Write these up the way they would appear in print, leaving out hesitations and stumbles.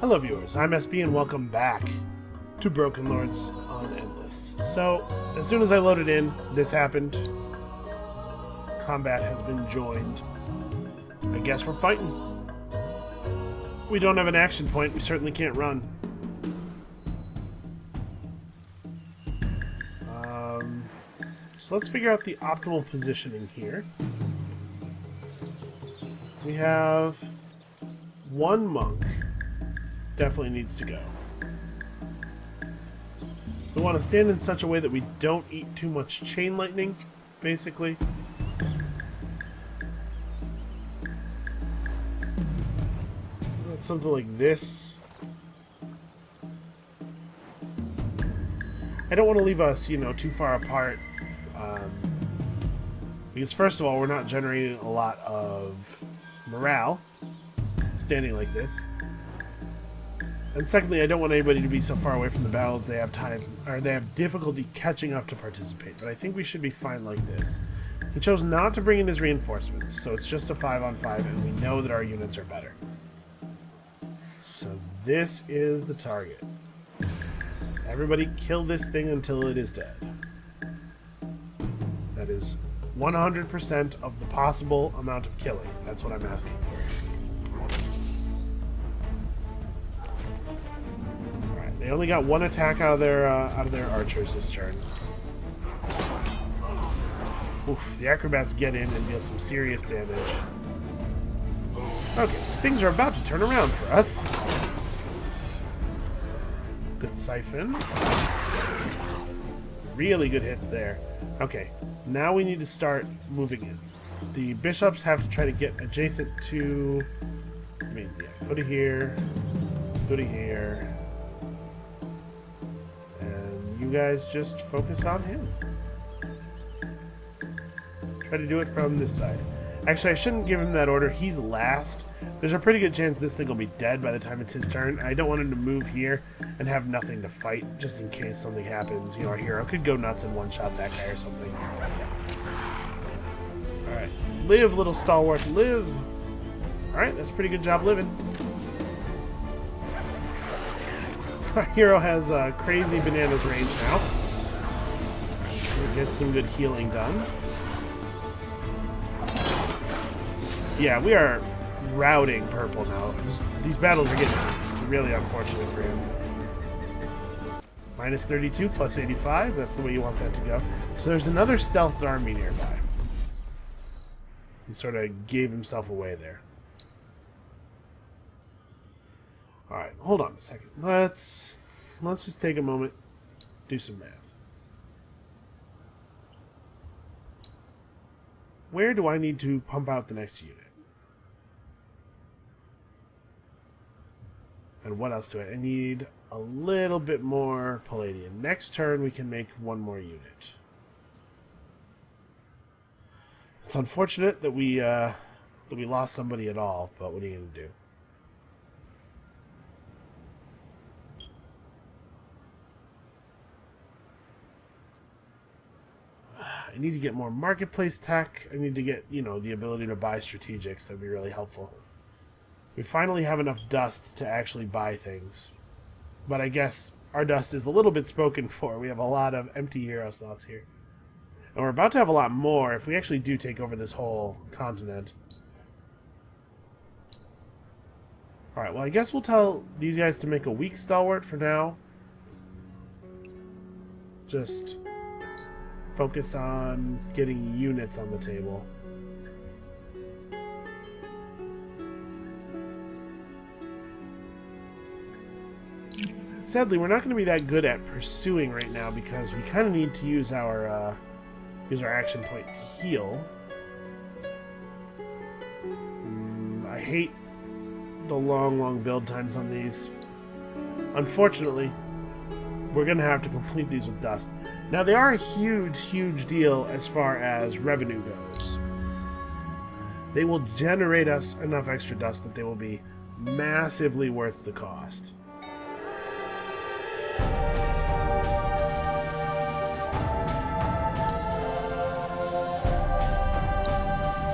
Hello viewers, I'm SB and welcome back to Broken Lords on Endless. So, as soon as I loaded in, this happened. Combat has been joined. I guess we're fighting. We don't have an action point, we certainly can't run. So let's figure out the optimal positioning here. We have one monk. Definitely needs to go. We want to stand in such a way that we don't eat too much chain lightning, basically. That's something like this. I don't want to leave us, too far apart. Because first of all, we're not generating a lot of morale standing like this. And secondly, I don't want anybody to be so far away from the battle that they have time, or they have difficulty catching up to participate. But I think we should be fine like this. He chose not to bring in his reinforcements, so it's just a 5-on-5, and we know that our units are better. So this is the target. Everybody kill this thing until it is dead. That is 100% of the possible amount of killing. That's what I'm asking for. They only got one attack out of their archers this turn. Oof, the acrobats get in and deal some serious damage. Okay, things are about to turn around for us. Good siphon. Really good hits there. Okay, now we need to start moving in. The bishops have to try to get adjacent to... go to here. Go to here. You guys just focus on him. Try to do it from this side. Actually, I shouldn't give him that order. He's last. There's a pretty good chance this thing will be dead by the time it's his turn. I don't want him to move here and have nothing to fight, just in case something happens. Our hero could go nuts and one-shot that guy or something. Alright. Live, little stalwart, live! Alright, that's a pretty good job living. Our hero has crazy bananas range now. We'll get some good healing done. Yeah, we are routing purple now. These battles are getting really unfortunate for him. Minus 32, plus 85. That's the way you want that to go. So there's another stealthed army nearby. He sort of gave himself away there. Alright, hold on a second. Let's just take a moment, do some math. Where do I need to pump out the next unit? And what else do I need? A little bit more palladium. Next turn we can make one more unit. It's unfortunate that we lost somebody at all, but what are you going to do? I need to get more marketplace tech. I need to get, the ability to buy strategics. That'd be really helpful. We finally have enough dust to actually buy things. But I guess our dust is a little bit spoken for. We have a lot of empty hero slots here. And we're about to have a lot more if we actually do take over this whole continent. Alright, well I guess we'll tell these guys to make a weak stalwart for now. Just focus on getting units on the table. Sadly, we're not going to be that good at pursuing right now because we kind of need to use our action point to heal. I hate the long build times on these. Unfortunately, we're going to have to complete these with dust. Now, they are a huge deal as far as revenue goes. They will generate us enough extra dust that they will be massively worth the cost.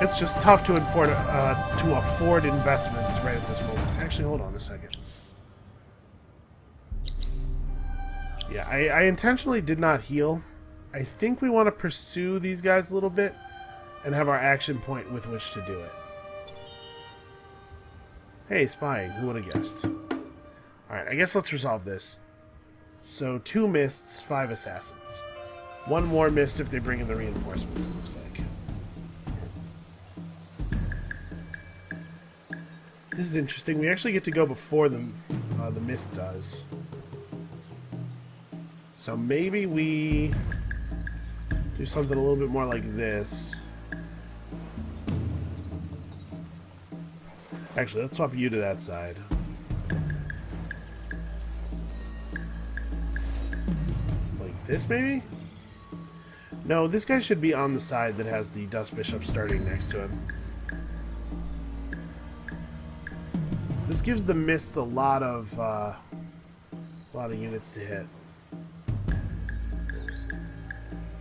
It's just tough to afford investments right at this moment. Actually, hold on a second. Yeah, I intentionally did not heal. I think we want to pursue these guys a little bit and have our action point with which to do it. Hey, spying. Who would have guessed? Alright, I guess let's resolve this. So, 2 mists, 5 assassins. 1 more mist if they bring in the reinforcements, it looks like. This is interesting. We actually get to go before the mist does. So maybe we do something a little bit more like this. Actually, let's swap you to that side. Like this, maybe? No, this guy should be on the side that has the Dust Bishop starting next to him. This gives the mists a lot of units to hit.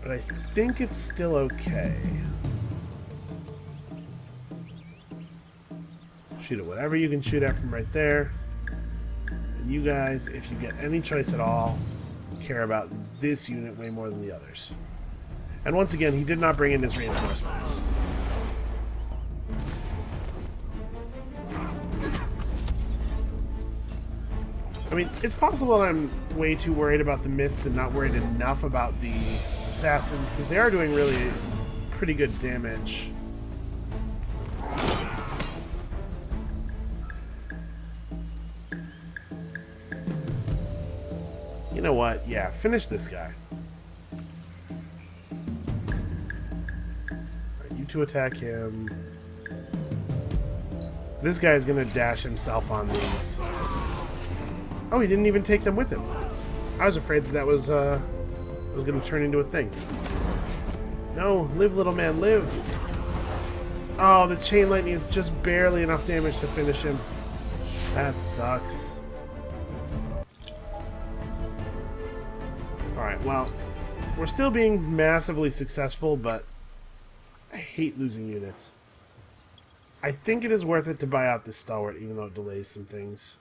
But I think it's still okay. Shoot at whatever you can shoot at from right there. And you guys, if you get any choice at all, care about this unit way more than the others. And once again, he did not bring in his reinforcements. I mean, it's possible that I'm way too worried about the mists and not worried enough about the assassins, because they are doing really pretty good damage. You know what? Yeah, finish this guy. Right, you two attack him. This guy is going to dash himself on these. Oh, he didn't even take them with him. I was afraid that was going to turn into a thing. No, live, little man, live. Oh, the chain lightning is just barely enough damage to finish him. That sucks. Alright, well, we're still being massively successful, but I hate losing units. I think it is worth it to buy out this stalwart, even though it delays some things.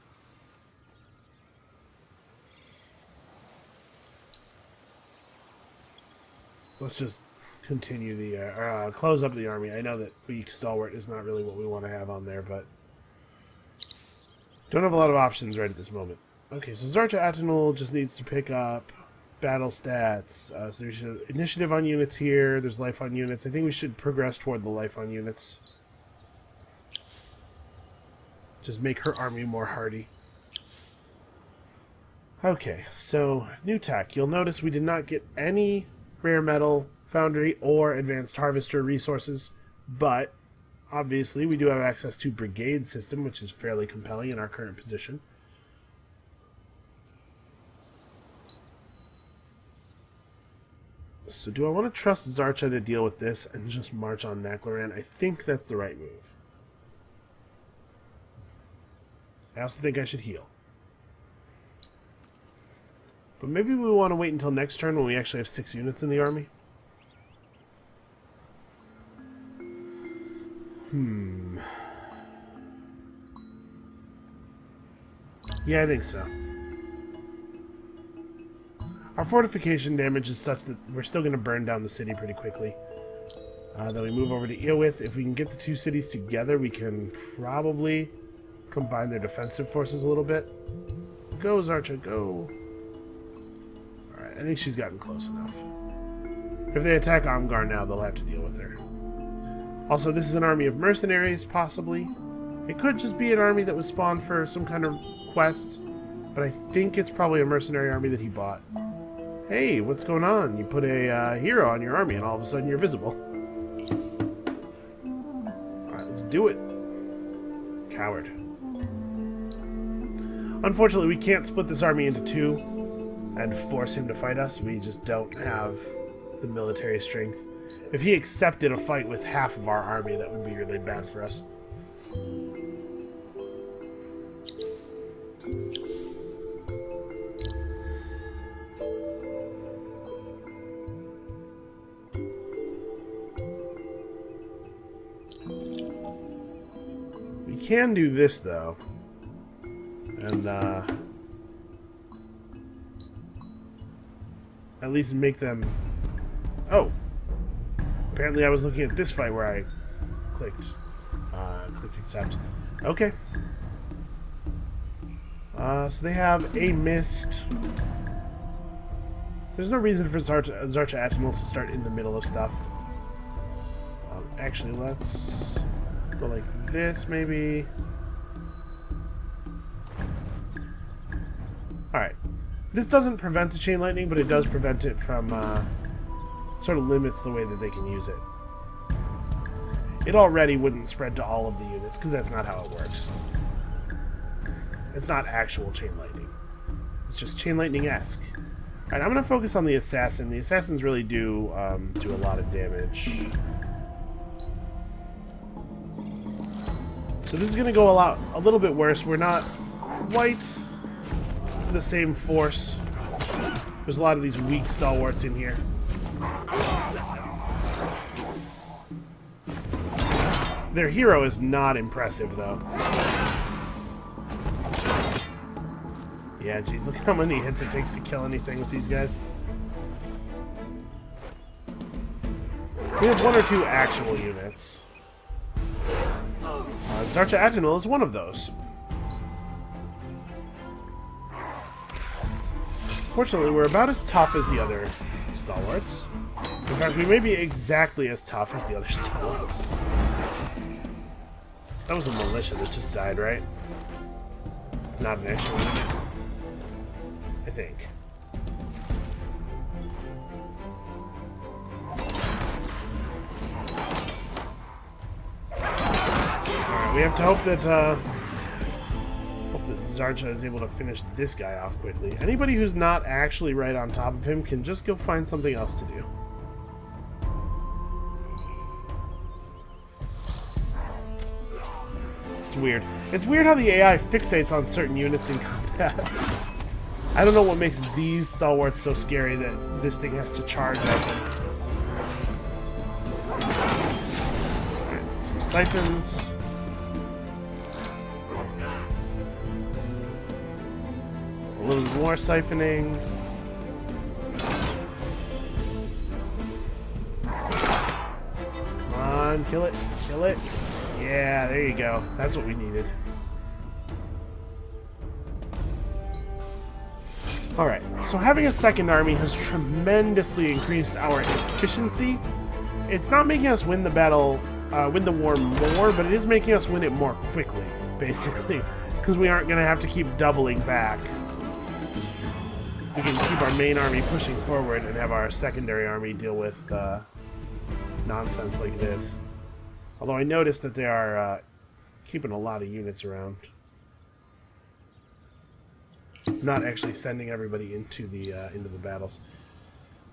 Let's just continue the close up the army. I know that weak stalwart is not really what we want to have on there, but don't have a lot of options right at this moment. Okay, so Zarcha Atenul just needs to pick up battle stats. So there's initiative on units here. There's life on units. I think we should progress toward the life on units. Just make her army more hardy. Okay, so new tech. You'll notice we did not get any rare metal, foundry, or advanced harvester resources, but obviously we do have access to brigade system, which is fairly compelling in our current position. So do I want to trust Zarcha to deal with this and just march on Nakloran? I think that's the right move. I also think I should heal. But maybe we want to wait until next turn when we actually have 6 units in the army. Yeah, I think so. Our fortification damage is such that we're still going to burn down the city pretty quickly. Then we move over to Eowith. If we can get the 2 cities together, we can probably combine their defensive forces a little bit. Go, Zarcha, go! Alright, I think she's gotten close enough. If they attack Amgar now, they'll have to deal with her. Also, this is an army of mercenaries, possibly. It could just be an army that was spawned for some kind of quest, but I think it's probably a mercenary army that he bought. Hey, what's going on? You put a hero on your army and all of a sudden you're visible. Alright, let's do it. Coward. Unfortunately, we can't split this army into 2 and force him to fight us. We just don't have the military strength. If he accepted a fight with half of our army, that would be really bad for us. We can do this, though. And, at least make them... Oh! Apparently I was looking at this fight where I clicked accept. Okay. So they have a mist. There's no reason for Zarcha Atinal to start in the middle of stuff. Actually, let's go like this, maybe. Alright. This doesn't prevent the chain lightning, but it does prevent it from, sort of limits the way that they can use it. It already wouldn't spread to all of the units, because that's not how it works. It's not actual chain lightning. It's just chain lightning-esque. Alright, I'm going to focus on the assassin. The assassins really do do a lot of damage. So this is going to go a little bit worse. We're not quite the same force. There's a lot of these weak stalwarts in here. Their hero is not impressive, though. Yeah, geez, look how many hits it takes to kill anything with these guys. We have one or two actual units. Zarcha Atinal is one of those. Fortunately, we're about as tough as the other stalwarts. In fact, we may be exactly as tough as the other stalwarts. That was a militia that just died, right? Not an actual unit. I think. Alright, we have to hope that Zarcha is able to finish this guy off quickly. Anybody who's not actually right on top of him can just go find something else to do. It's weird. It's weird how the AI fixates on certain units in combat. I don't know what makes these stalwarts so scary that this thing has to charge at them. Alright, some siphons. A little more siphoning. Come on, kill it, kill it. Yeah, there you go. That's what we needed. Alright, so having a second army has tremendously increased our efficiency. It's not making us win the battle, win the war more, but it is making us win it more quickly, basically. Because we aren't going to have to keep doubling back. We can keep our main army pushing forward and have our secondary army deal with nonsense like this. Although I noticed that they are keeping a lot of units around. Not actually sending everybody into the battles.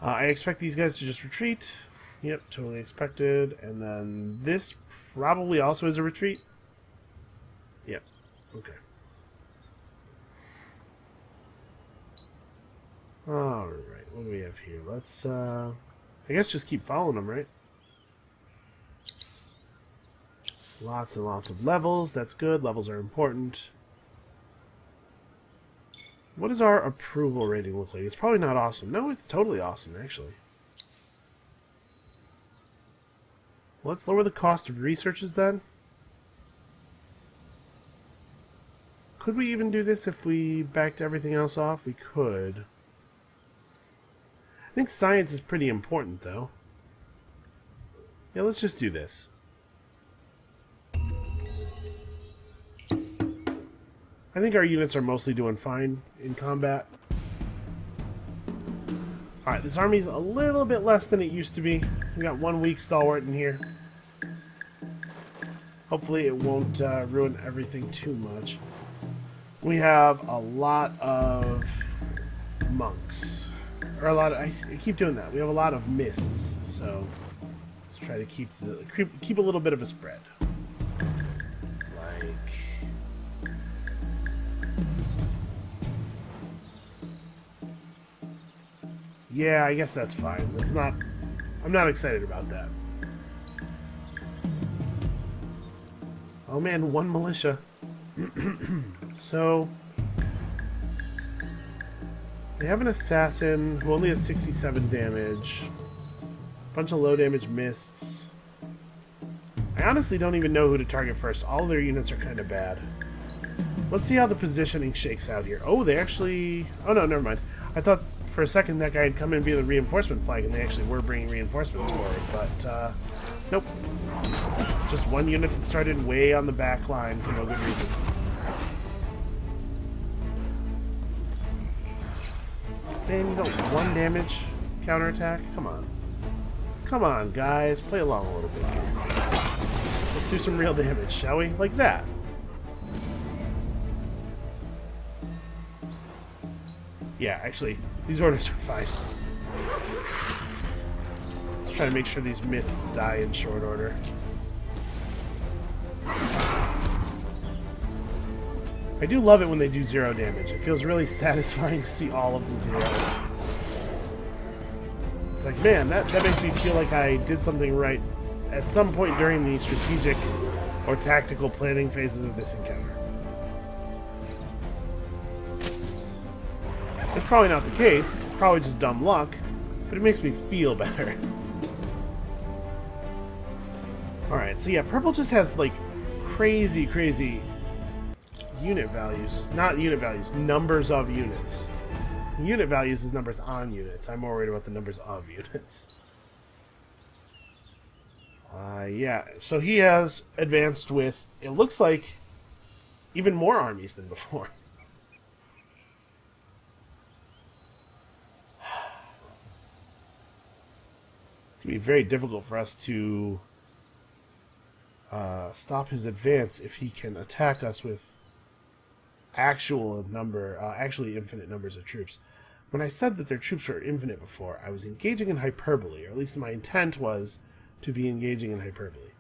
I expect these guys to just retreat. Yep, totally expected. And then this probably also is a retreat. Yep, okay. Alright, what do we have here? Let's, I guess just keep following them, right? Lots and lots of levels. That's good. Levels are important. What does our approval rating look like? It's probably not awesome. No, it's totally awesome, actually. Let's lower the cost of researches, then. Could we even do this if we backed everything else off? We could. I think science is pretty important, though. Yeah, let's just do this. I think our units are mostly doing fine in combat. Alright, this army's a little bit less than it used to be. We got one weak stalwart in here. Hopefully it won't ruin everything too much. We have a lot of monks. Or a lot of... I keep doing that. We have a lot of mists, so let's try to keep a little bit of a spread. Yeah, I guess that's fine. It's not... I'm not excited about that. Oh man, one militia. So... They have an assassin who only has 67 damage. Bunch of low damage mists. I honestly don't even know who to target first. All their units are kind of bad. Let's see how the positioning shakes out here. Oh, they actually... Oh, no, never mind. I thought for a second that guy had come in via the reinforcement flag, and they actually were bringing reinforcements forward, but, nope. Just one unit that started way on the back line for no good reason. Man, you don't 1 damage counterattack? Come on. Come on, guys. Play along a little bit here. Let's do some real damage, shall we? Like that. Yeah, actually, these orders are fine. Let's try to make sure these mists die in short order. I do love it when they do 0 damage. It feels really satisfying to see all of the zeros. It's like, man, that makes me feel like I did something right at some point during the strategic or tactical planning phases of this encounter. It's probably not the case. It's probably just dumb luck, but it makes me feel better. Alright, so yeah, purple just has, like, crazy unit values. Not unit values, numbers of units. Unit values is numbers on units. I'm more worried about the numbers of units. Yeah, so he has advanced with, it looks like, even more armies than before. It's going to be very difficult for us to stop his advance if he can attack us with actually infinite numbers of troops. When I said that their troops were infinite before, I was engaging in hyperbole, or at least my intent was to be engaging in hyperbole.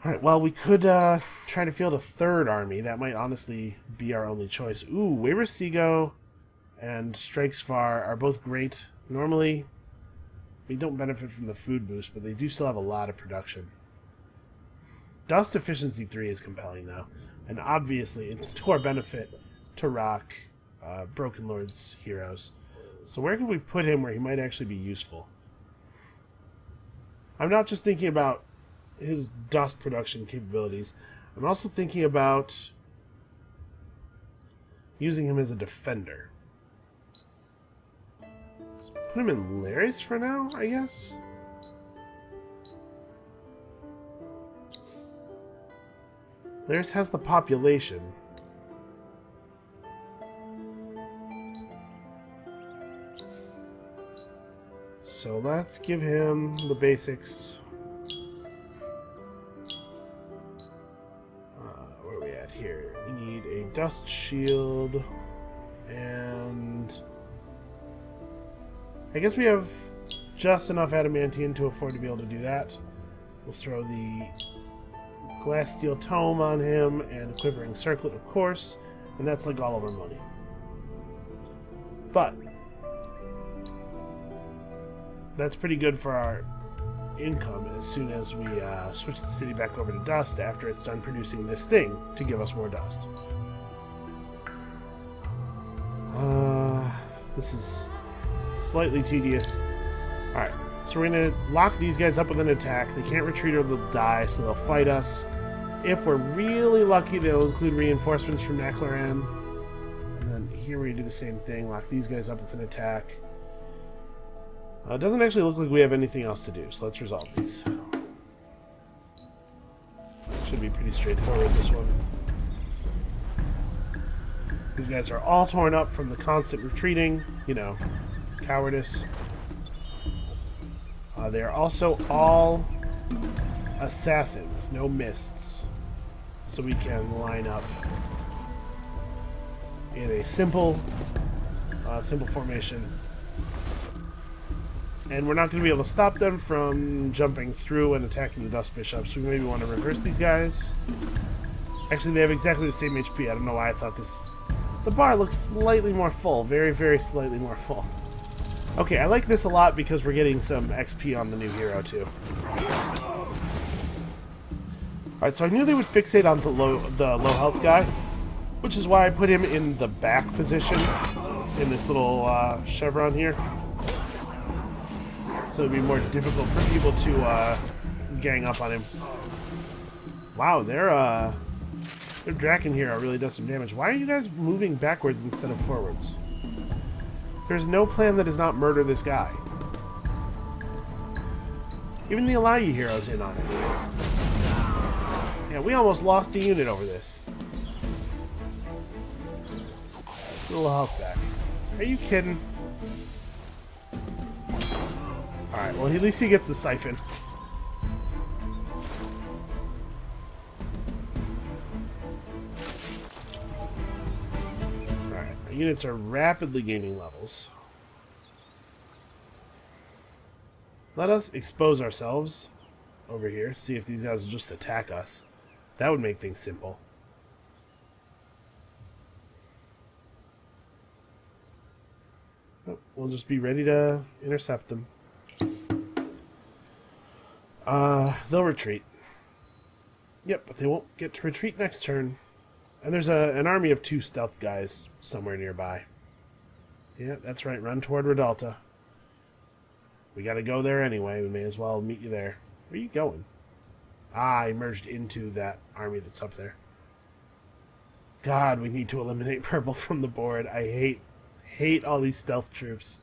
Alright, well, we could try to field a third army. That might honestly be our only choice. Ooh, Webersigo and Strikes Far are both great. Normally, we don't benefit from the food boost, but they do still have a lot of production. Dust Efficiency 3 is compelling, though. And obviously, it's to our benefit to rock Broken Lord's heroes. So where can we put him where he might actually be useful? I'm not just thinking about his dust production capabilities. I'm also thinking about using him as a defender. Let's put him in Laris for now, I guess. Laris has the population. So let's give him the basics. Where are we at here? We need a dust shield, and I guess we have just enough adamantine to afford to be able to do that. We'll throw the glass steel tome on him and a quivering circlet, of course, and that's like all of our money. But that's pretty good for our income as soon as we switch the city back over to dust after it's done producing this thing to give us more dust. This is slightly tedious. Alright, so we're going to lock these guys up with an attack. They can't retreat or they'll die, so they'll fight us. If we're really lucky, they'll include reinforcements from Nakloran. And then here we do the same thing, lock these guys up with an attack. It doesn't actually look like we have anything else to do, so let's resolve these. Should be pretty straightforward, this one. These guys are all torn up from the constant retreating, you know, cowardice. They are also all assassins, no mists. So we can line up in a simple formation. And we're not going to be able to stop them from jumping through and attacking the Dust Bishops. We maybe want to reverse these guys. Actually, they have exactly the same HP. I don't know why I thought this... The bar looks slightly more full. Very, very slightly more full. Okay, I like this a lot because we're getting some XP on the new hero, too. Alright, so I knew they would fixate on the low health guy, which is why I put him in the back position. in this little chevron here. So it'd be more difficult for people to gang up on him. Wow, their Draken here really does some damage. Why are you guys moving backwards instead of forwards? There's no plan that does not murder this guy. Even the Alayi hero's in on it. Yeah, we almost lost a unit over this. A little health back. Are you kidding? Alright, well at least he gets the siphon. Alright, our units are rapidly gaining levels. Let us expose ourselves over here, see if these guys will just attack us. That would make things simple. Oh, we'll just be ready to intercept them. They'll retreat. Yep, but they won't get to retreat next turn. And there's an army of 2 stealth guys somewhere nearby. Yeah, that's right, run toward Redalta. We gotta go there anyway, we may as well meet you there. Where are you going? Ah, I merged into that army that's up there. God, we need to eliminate purple from the board. I hate all these stealth troops.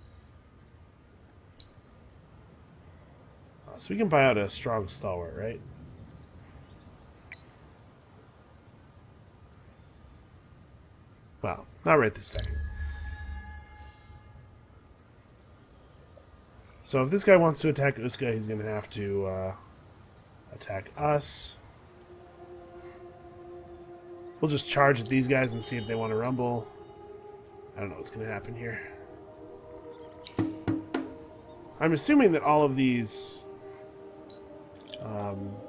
So we can buy out a strong stalwart, right? Well, not right this second. So if this guy wants to attack Uska, he's going to have to attack us. We'll just charge at these guys and see if they want to rumble. I don't know what's going to happen here. I'm assuming that all of these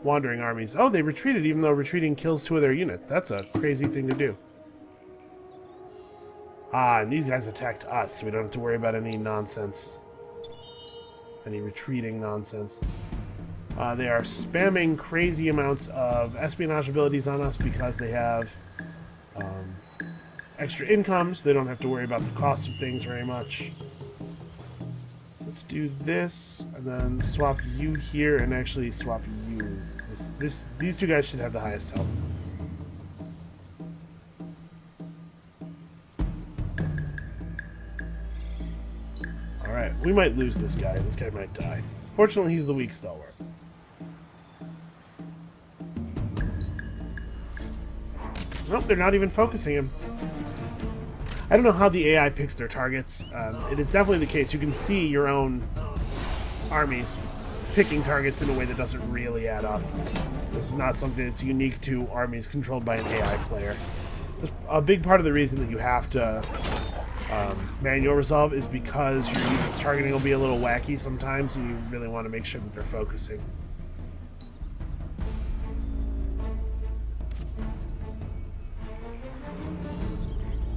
wandering armies... Oh, they retreated even though retreating kills 2 of their units. That's a crazy thing to do. Ah, and these guys attacked us, so we don't have to worry about any nonsense. Any retreating nonsense. They are spamming crazy amounts of espionage abilities on us because they have extra incomes. They don't have to worry about the cost of things very much. Let's do this, and then swap you here, and actually swap you. These 2 guys should have the highest health. Alright, we might lose this guy. This guy might die. Fortunately, he's the weak stalwart. Nope, they're not even focusing him. I don't know how the AI picks their targets. It is definitely the case. You can see your own armies picking targets in a way that doesn't really add up. This is not something that's unique to armies controlled by an AI player. A big part of the reason that you have to manual resolve is because your unit's targeting will be a little wacky sometimes, and you really want to make sure that they're focusing.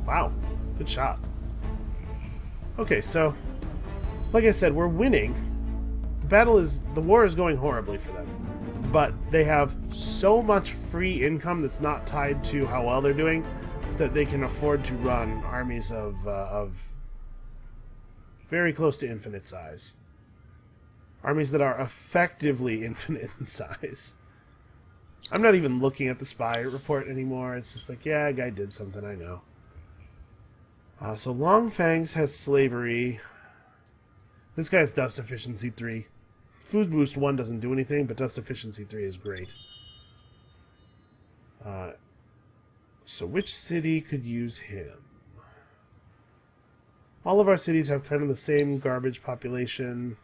Wow, good shot. Okay, so like I said, we're winning. The war is going horribly for them, but they have so much free income that's not tied to how well they're doing that they can afford to run armies of very close to infinite size. Armies that are effectively infinite in size. I'm not even looking at the spy report anymore. It's just like, yeah, a guy did something, I know. So Longfangs has slavery. This guy has dust efficiency 3. Food boost 1 doesn't do anything, but dust efficiency 3 is great. So which city could use him? All of our cities have kind of the same garbage population.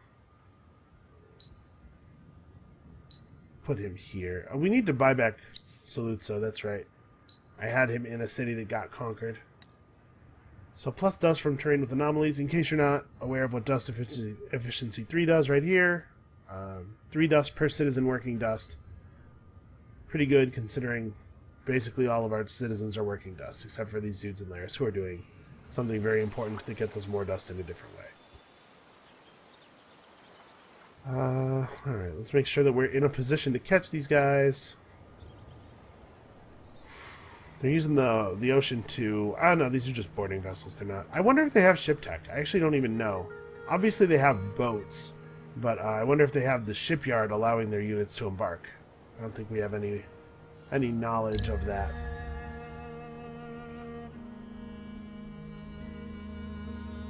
Put him here. We need to buy back Saluzzo, that's right. I had him in a city that got conquered. So plus dust from terrain with anomalies. In case you're not aware of what dust efficiency 3 does right here. 3 dust per citizen working dust. Pretty good considering basically all of our citizens are working dust, except for these dudes in Laris who are doing something very important that gets us more dust in a different way. Alright, let's make sure that we're in a position to catch these guys. They're using the ocean to... I don't know, these are just boarding vessels. They're not... I wonder if they have ship tech. I actually don't even know. Obviously they have boats, but I wonder if they have the shipyard allowing their units to embark. I don't think we have any knowledge of that.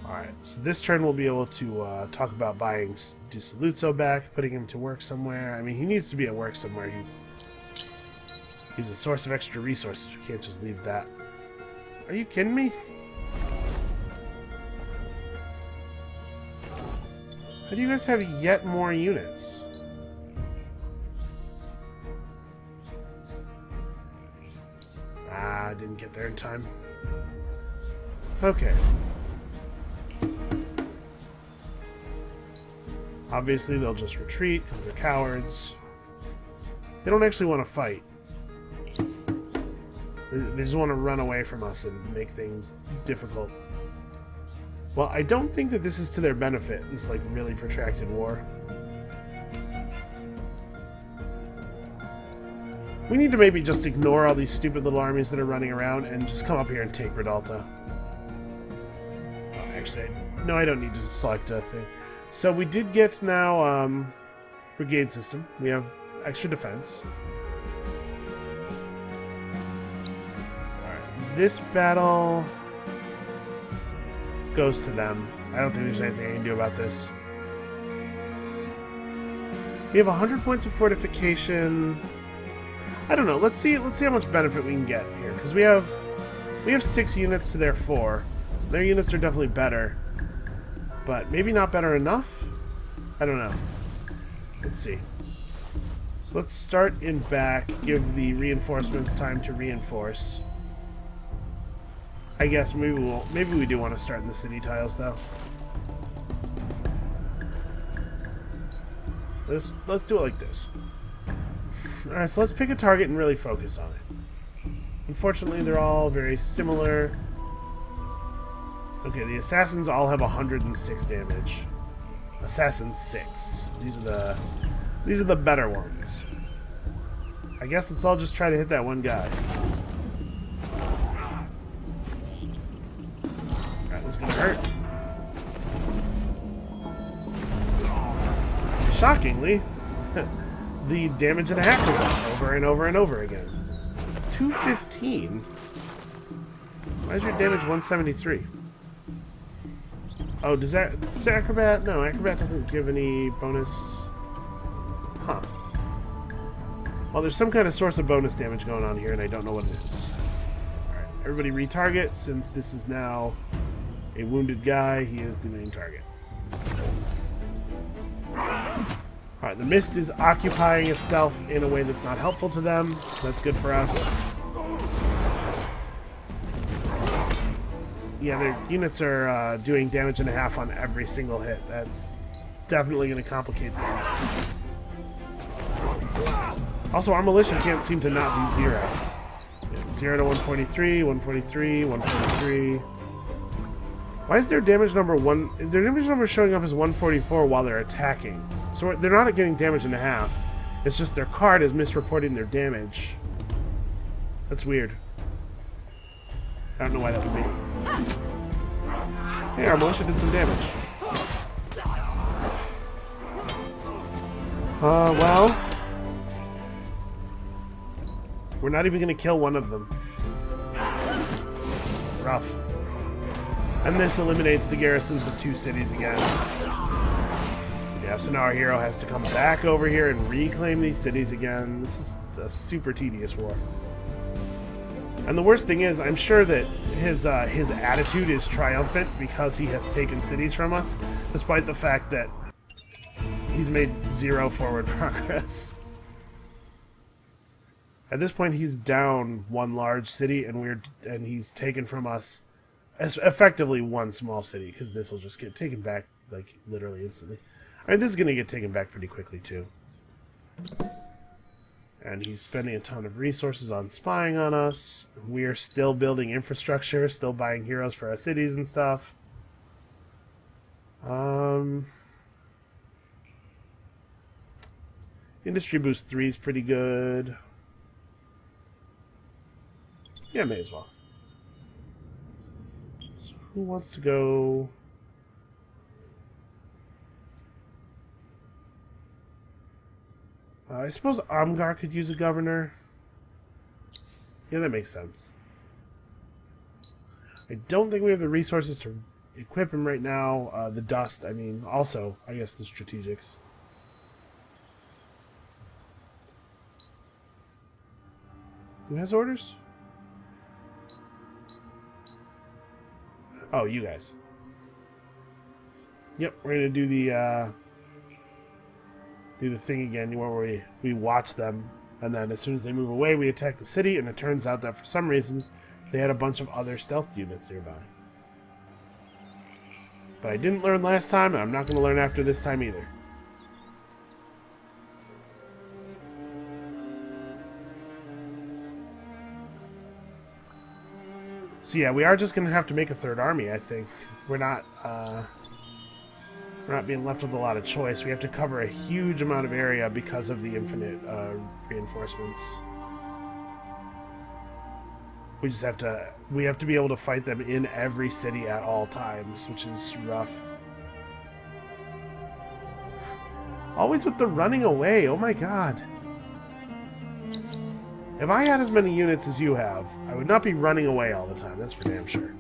Alright, so this turn we'll be able to talk about buying DeSaluzzo back, putting him to work somewhere. I mean, he needs to be at work somewhere. He's a source of extra resources. We can't just leave that. Are you kidding me? How do you guys have yet more units? Ah, I didn't get there in time. Okay. Obviously, they'll just retreat because they're cowards. They don't actually want to fight. They just want to run away from us and make things difficult. Well, I don't think that this is to their benefit, this, like, really protracted war. We need to maybe just ignore all these stupid little armies that are running around and just come up here and take Redalta. Actually, no, I don't need to select a thing. So we did get now, brigade system. We have extra defense. Alright, this battle goes to them. I don't think there's anything I can do about this. We have 100 points of fortification. I don't know. Let's see how much benefit we can get here, because we have 6 units to their 4. Their units are definitely better, but maybe not better enough. I don't know. Let's see. So let's start in back. Give the reinforcements time to reinforce. I guess maybe we do want to start in the city tiles though. Let's do it like this. Alright, so let's pick a target and really focus on it. Unfortunately, they're all very similar. Okay, the assassins all have 106 damage. Assassin 6. These are the better ones. I guess let's all just try to hit that one guy. Alright, this is gonna hurt. Shockingly, the damage and a half is up over and over and over again. 215? Why is your damage 173? Oh, does Acrobat? No, Acrobat doesn't give any bonus. Huh. Well, there's some kind of source of bonus damage going on here, and I don't know what it is. Alright, everybody retarget, since this is now a wounded guy. He is the main target. Alright, the mist is occupying itself in a way that's not helpful to them. That's good for us. Yeah, their units are doing damage and a half on every single hit. That's definitely going to complicate things. Also, our militia can't seem to not do 0. Yeah, 0 to 143, 143, 143. Why is their damage number their damage number showing up as 144 while they're attacking? So they're not getting damage and a half. It's just their card is misreporting their damage. That's weird. I don't know why that would be. Hey, our militia did some damage. Well, we're not even going to kill one of them. Rough. And this eliminates the garrisons of 2 cities again. Yeah, so now our hero has to come back over here and reclaim these cities again. This is a super tedious war. And the worst thing is, I'm sure that his attitude is triumphant because he has taken cities from us, despite the fact that he's made 0 forward progress. At this point, he's down 1 large city, and he's taken from us effectively 1 small city, because this will just get taken back, like, literally instantly. I mean, this is going to get taken back pretty quickly, too. And he's spending a ton of resources on spying on us. We're still building infrastructure, still buying heroes for our cities and stuff. Industry Boost 3 is pretty good. Yeah, may as well. So who wants to go? I suppose Amgar could use a governor. Yeah, that makes sense. I don't think we have the resources to equip him right now. The dust, I mean, also, I guess the strategics. Who has orders? Oh, you guys. Yep, we're gonna do the thing again where we watch them, and then as soon as they move away, we attack the city. And it turns out that for some reason, they had a bunch of other stealth units nearby. But I didn't learn last time, and I'm not going to learn after this time either. So yeah, we are just going to have to make a third army, I think. We're not being left with a lot of choice. We have to cover a huge amount of area because of the infinite reinforcements. We just have to be able to fight them in every city at all times, which is rough. Always with the running away, oh my god. If I had as many units as you have, I would not be running away all the time, that's for damn sure.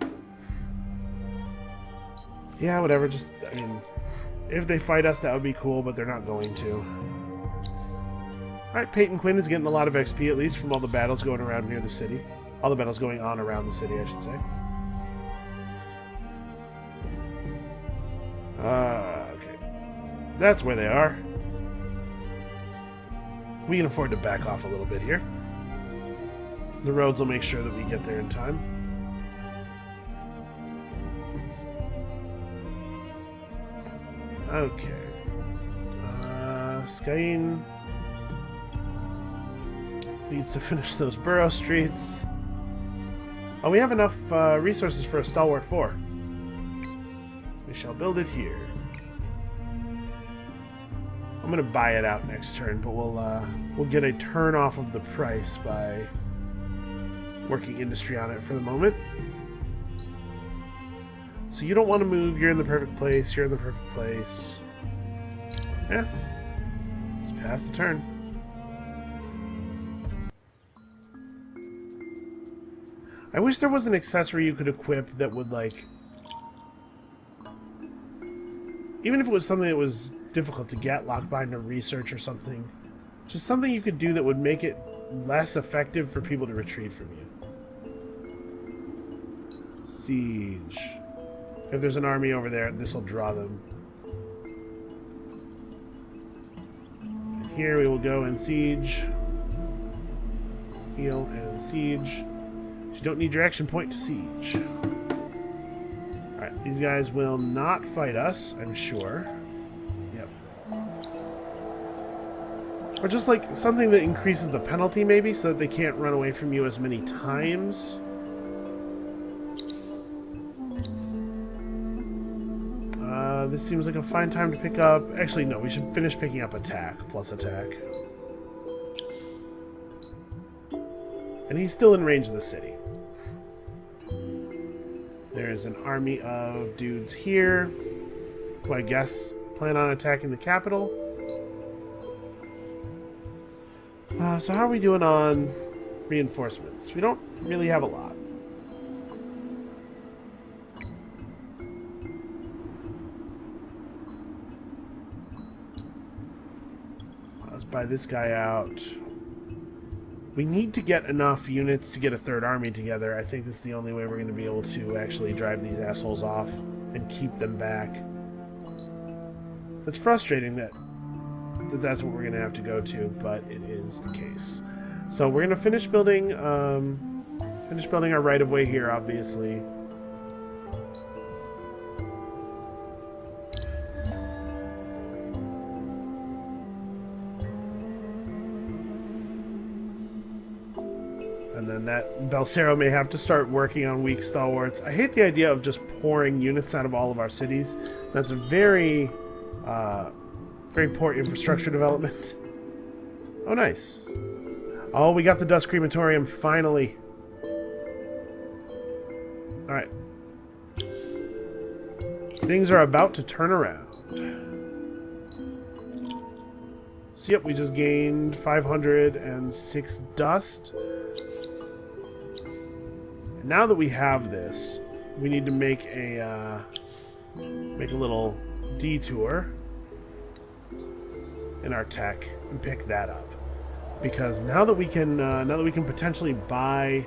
Yeah, whatever, just, I mean, if they fight us, that would be cool, but they're not going to. Alright, Peyton Quinn is getting a lot of XP, at least, from all the battles going around near the city. All the battles going on around the city, I should say. Okay. That's where they are. We can afford to back off a little bit here. The roads will make sure that we get there in time. Okay. Skyen needs to finish those borough streets. Oh, we have enough resources for a Stalwart 4. We shall build it here. I'm gonna buy it out next turn, but we'll get a turn off of the price by working industry on it for the moment. So you don't want to move. You're in the perfect place. You're in the perfect place. Yeah. Just pass the turn. I wish there was an accessory you could equip that would, like... Even if it was something that was difficult to get, Lockbind or Research or something. Just something you could do that would make it less effective for people to retreat from you. Siege. If there's an army over there, this will draw them. And here we will go and siege. Heal and siege. You don't need your action point to siege. Alright, these guys will not fight us, I'm sure. Yep. Or just like something that increases the penalty maybe, so that they can't run away from you as many times. This seems like a fine time to pick up... Actually, no, we should finish picking up attack, plus attack. And he's still in range of the city. There's an army of dudes here, who I guess plan on attacking the capital. So how are we doing on reinforcements? We don't really have a lot. Let's buy this guy out. We need to get enough units to get a third army together. I think this is the only way we're going to be able to actually drive these assholes off and keep them back. It's frustrating that that's what we're going to have to go to, but it is the case. So we're going to finish building our right-of-way here, obviously. And then that Balsero may have to start working on weak stalwarts. I hate the idea of just pouring units out of all of our cities. That's a very, very poor infrastructure development. Oh, nice. Oh, we got the Dust Crematorium, finally. Alright. Things are about to turn around. So yep, we just gained 506 dust. And now that we have this, we need to make a little detour in our tech and pick that up. Because now that we can potentially buy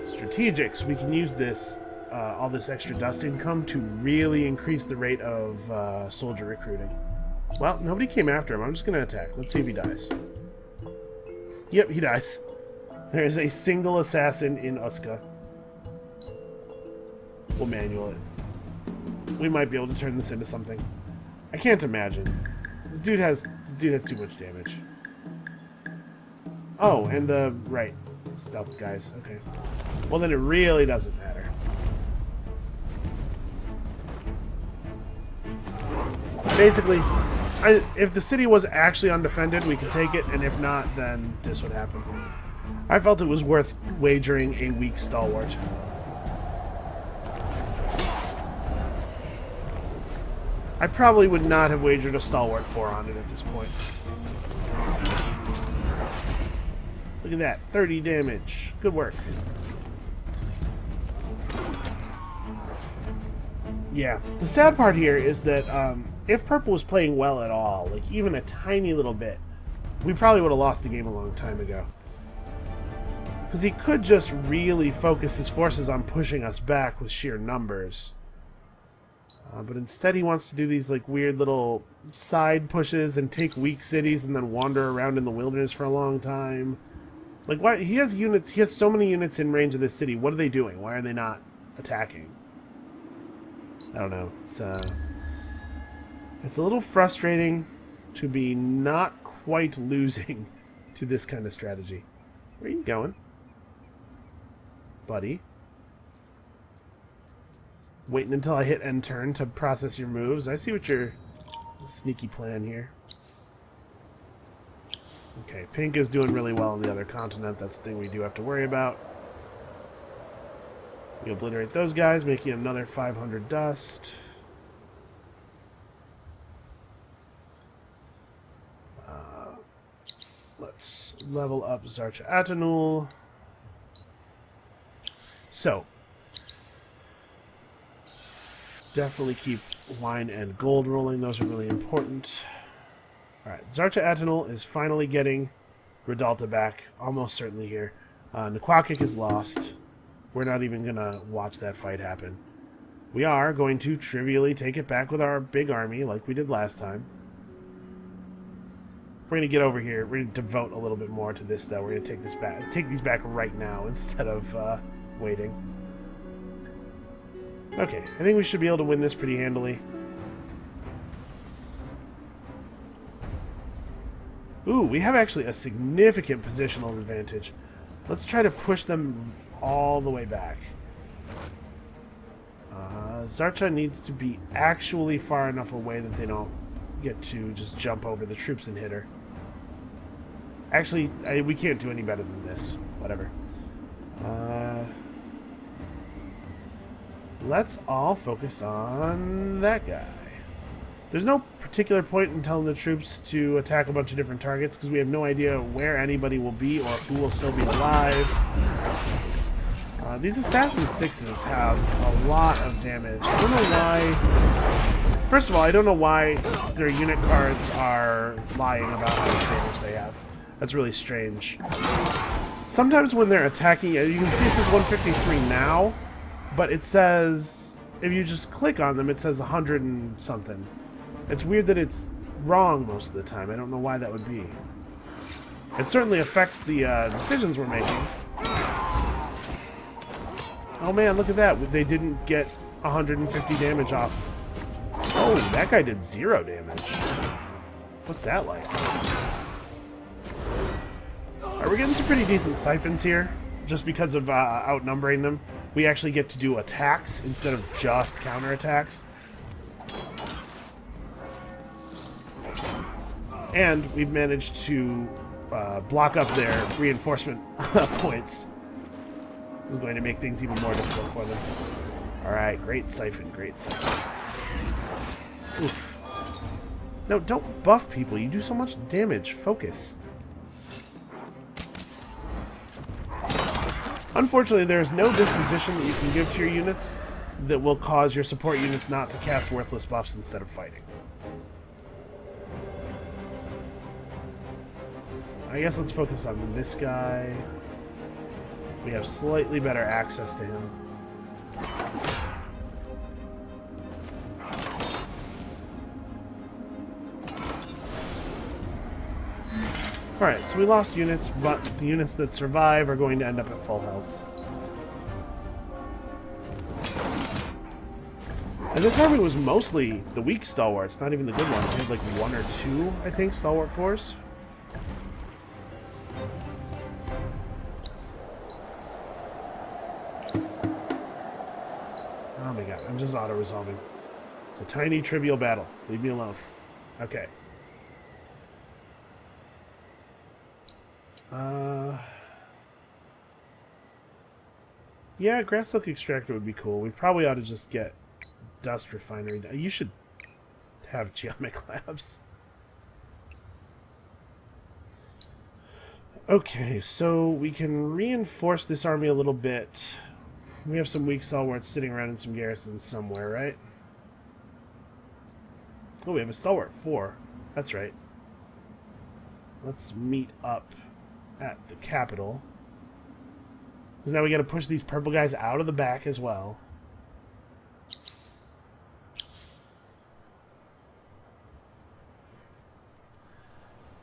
strategics, we can use this all this extra dust income to really increase the rate of soldier recruiting. Well, nobody came after him. I'm just going to attack. Let's see if he dies. Yep, he dies. There is a single assassin in Uska. We'll manual it. We might be able to turn this into something. I can't imagine. This dude has too much damage. Oh, and the right stealth guys. Okay. Well, then it really doesn't matter. Basically, if the city was actually undefended, we could take it, and if not, then this would happen. I felt it was worth wagering a weak stalwart. I probably would not have wagered a stalwart 4 on it at this point. Look at that, 30 damage. Good work. Yeah, the sad part here is that if Purple was playing well at all, like even a tiny little bit, we probably would have lost the game a long time ago. Because he could just really focus his forces on pushing us back with sheer numbers. But instead he wants to do these like weird little side pushes and take weak cities and then wander around in the wilderness for a long time. Like, why? He has units, he has so many units in range of this city. What are they doing? Why are they not attacking? I don't know. It's a little frustrating to be not quite losing to this kind of strategy. Where are you going, buddy? Waiting until I hit end turn to process your moves. I see what your sneaky plan here. Okay, Pink is doing really well on the other continent. That's the thing we do have to worry about. We obliterate those guys, making another 500 dust. Let's level up Zarcha Atanul. So, definitely keep wine and gold rolling. Those are really important. Alright, Zarcha Atanul is finally getting Radalta back. Almost certainly here. Naquakik is lost. We're not even going to watch that fight happen. We are going to trivially take it back with our big army like we did last time. We're going to get over here. We're going to devote a little bit more to this, though. We're going to take these back right now instead of waiting. Okay, I think we should be able to win this pretty handily. Ooh, we have actually a significant positional advantage. Let's try to push them all the way back. Zarcha needs to be actually far enough away that they don't get to just jump over the troops and hit her. Actually, we can't do any better than this. Whatever. Let's all focus on that guy. There's no particular point in telling the troops to attack a bunch of different targets because we have no idea where anybody will be or who will still be alive. These Assassin 6s have a lot of damage. I don't know why... First of all, I don't know why their unit cards are lying about how much damage they have. That's really strange. Sometimes when they're attacking, you can see it says 153 now, but it says, if you just click on them, it says 100 and something. It's weird that it's wrong most of the time. I don't know why that would be. It certainly affects the decisions we're making. Oh man, look at that. They didn't get 150 damage off. Oh, that guy did 0 damage. What's that like? Alright, we're getting some pretty decent siphons here. Just because of outnumbering them. We actually get to do attacks instead of just counterattacks. And we've managed to block up their reinforcement points. This is going to make things even more difficult for them. Alright, great siphon, great siphon. Oof. No, don't buff people. You do so much damage. Focus. Unfortunately, there is no disposition that you can give to your units that will cause your support units not to cast worthless buffs instead of fighting. I guess let's focus on this guy. We have slightly better access to him. Alright, so we lost units, but the units that survive are going to end up at full health. And this army was mostly the weak stalwarts, not even the good ones. They had like 1 or 2, I think, stalwart force. Oh my god, I'm just auto-resolving. It's a tiny, trivial battle. Leave me alone. Okay. Yeah, grass silk extractor would be cool. We probably ought to just get dust refinery. You should have geomic labs. Okay, so we can reinforce this army a little bit. We have some weak stalwarts sitting around in some garrisons somewhere, right? Oh, we have a stalwart 4. That's right. Let's meet up at the capital. Because now we got to push these purple guys out of the back as well.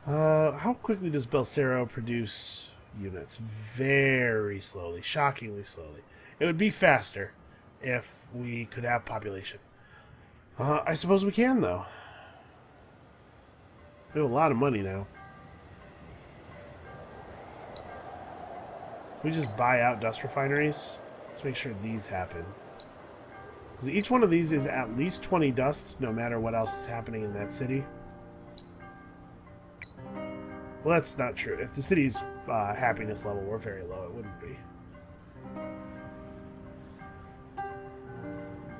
How quickly does Belcero produce units? Very slowly. Shockingly slowly. It would be faster if we could have population. I suppose we can, though. We have a lot of money now. We just buy out dust refineries. Let's make sure these happen. Because each one of these is at least 20 dust, no matter what else is happening in that city. Well, that's not true. If the city's happiness level were very low, it wouldn't be.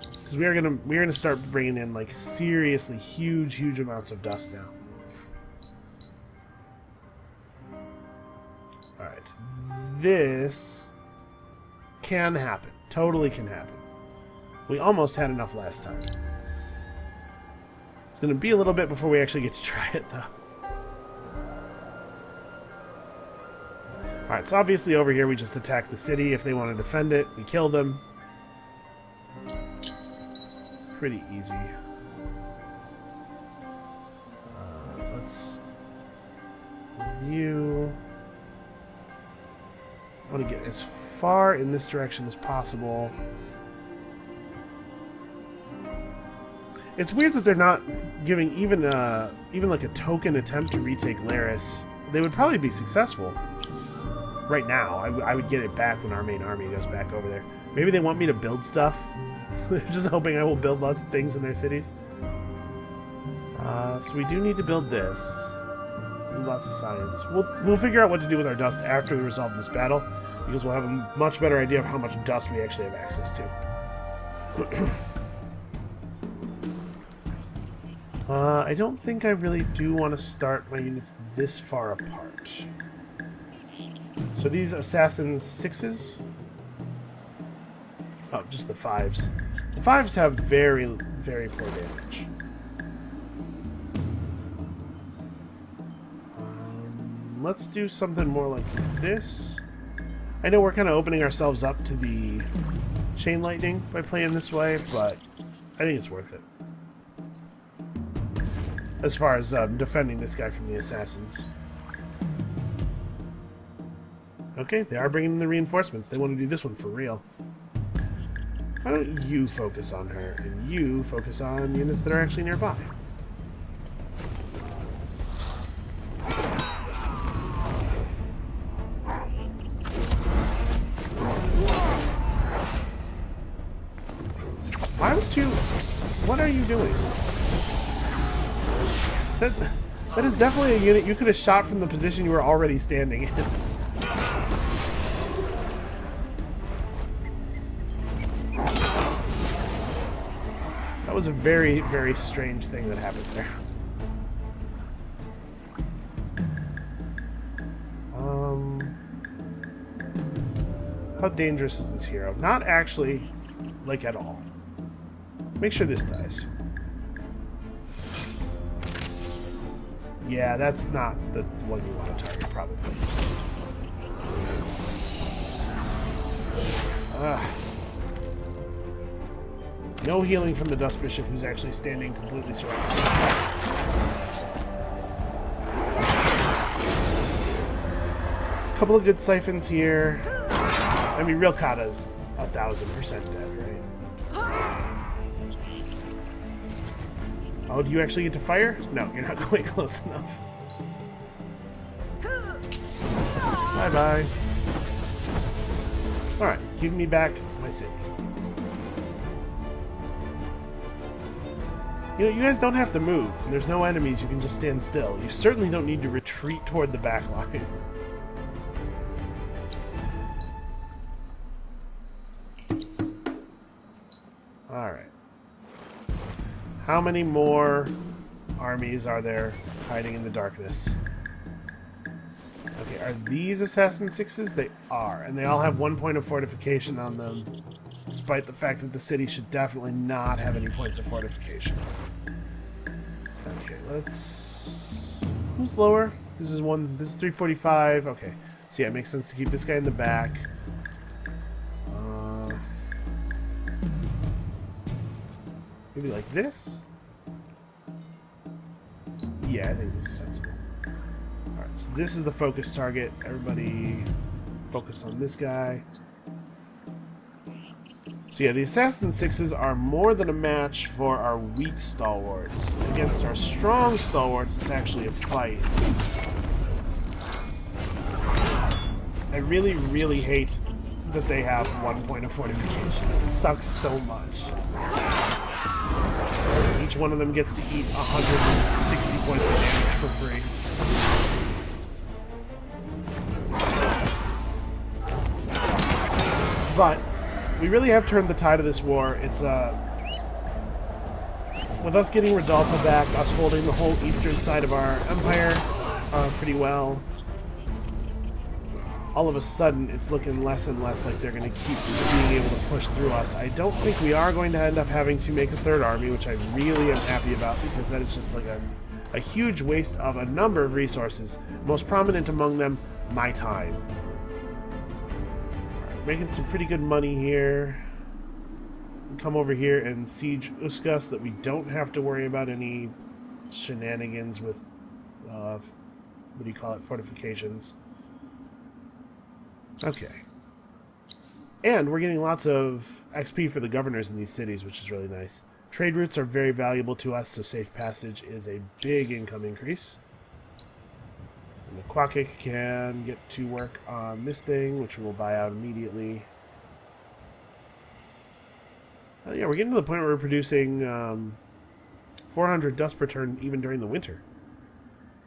Because we're gonna start bringing in like seriously huge amounts of dust now. All right, this can happen. Totally can happen. We almost had enough last time. It's gonna be a little bit before we actually get to try it, though. Alright, so obviously over here we just attack the city. If they want to defend it, we kill them. Pretty easy. Let's review. I want to get as far in this direction as possible. It's weird that they're not giving even like a token attempt to retake Laris. They would probably be successful. Right now, I would get it back when our main army goes back over there. Maybe they want me to build stuff. They're just hoping I will build lots of things in their cities. So we do need to build this. Lots of science. We'll figure out what to do with our dust after we resolve this battle, because we'll have a much better idea of how much dust we actually have access to. I don't think I really do want to start my units this far apart. So these assassins 6s? Oh, just the 5s. The 5s have very poor damage. Let's do something more like this. I know we're kind of opening ourselves up to the chain lightning by playing this way, but I think it's worth it. As far as defending this guy from the assassins. Okay, they are bringing in the reinforcements. They want to do this one for real. Why don't you focus on her, and you focus on units that are actually nearby? Why would you... What are you doing? That is definitely a unit you could have shot from the position you were already standing in. was a very, very strange thing that happened there. How dangerous is this hero? Not actually, like, at all. Make sure this dies. Yeah, that's not the one you want to target, probably. No healing from the Dust Bishop, who's actually standing completely surrounded by us. That sucks. Couple of good siphons here. I mean, real Kata's 1000% dead, right? Oh, do you actually get to fire? No, you're not quite close enough. Bye-bye. Alright, give me back my city. You know, you guys don't have to move. There's no enemies, you can just stand still. You certainly don't need to retreat toward the back line. Alright. How many more armies are there hiding in the darkness? Okay, are these Assassin 6s? They are, and they all have 1 point of fortification on them, despite the fact that the city should definitely not have any points of fortification. Okay, let's... Who's lower? This is 345. Okay, so yeah, it makes sense to keep this guy in the back. Maybe like this? Yeah, I think this is sensible. Alright, so this is the focus target. Everybody focus on this guy. So yeah, the Assassin 6s are more than a match for our weak stalwarts. Against our strong stalwarts, it's actually a fight. I really, really hate that they have 1 point of fortification. It sucks so much. Each one of them gets to eat 160 points of damage for free. But we really have turned the tide of this war. It's with us getting Rodolfo back, us holding the whole eastern side of our empire pretty well. All of a sudden, it's looking less and less like they're going to keep being able to push through us. I don't think we are going to end up having to make a third army, which I really am happy about, because that is just like a huge waste of a number of resources. Most prominent among them, my time. Right, making some pretty good money here. Come over here and siege Uska so that we don't have to worry about any shenanigans with, what do you call it, fortifications. Okay. And we're getting lots of XP for the governors in these cities, which is really nice. Trade routes are very valuable to us, so safe passage is a big income increase. And the Kwakik can get to work on this thing, which we will buy out immediately. Yeah, we're getting to the point where we're producing 400 dust per turn even during the winter.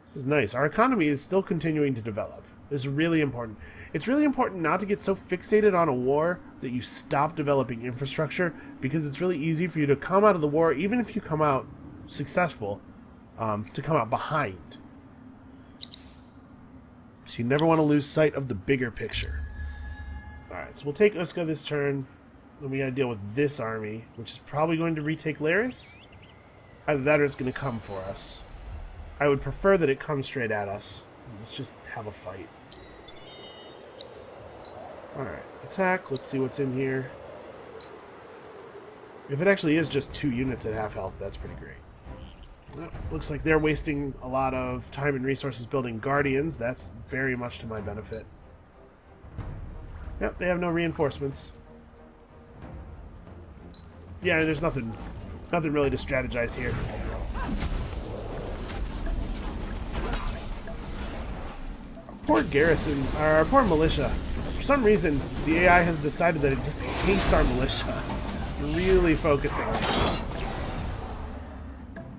This is nice. Our economy is still continuing to develop. This is really important. It's really important not to get so fixated on a war that you stop developing infrastructure, because it's really easy for you to come out of the war, even if you come out successful, to come out behind. So you never want to lose sight of the bigger picture. Alright, so we'll take Uska this turn. Then we gotta deal with this army, which is probably going to retake Laris. Either that or it's going to come for us. I would prefer that it comes straight at us. Let's just have a fight. Alright, attack. Let's see what's in here. If it actually is just 2 units at half health, that's pretty great. Well, looks like they're wasting a lot of time and resources building guardians. That's very much to my benefit. Yep, they have no reinforcements. Yeah, there's nothing really to strategize here. Our poor garrison, our poor militia. For some reason, the AI has decided that it just hates our militia. Really focusing on it.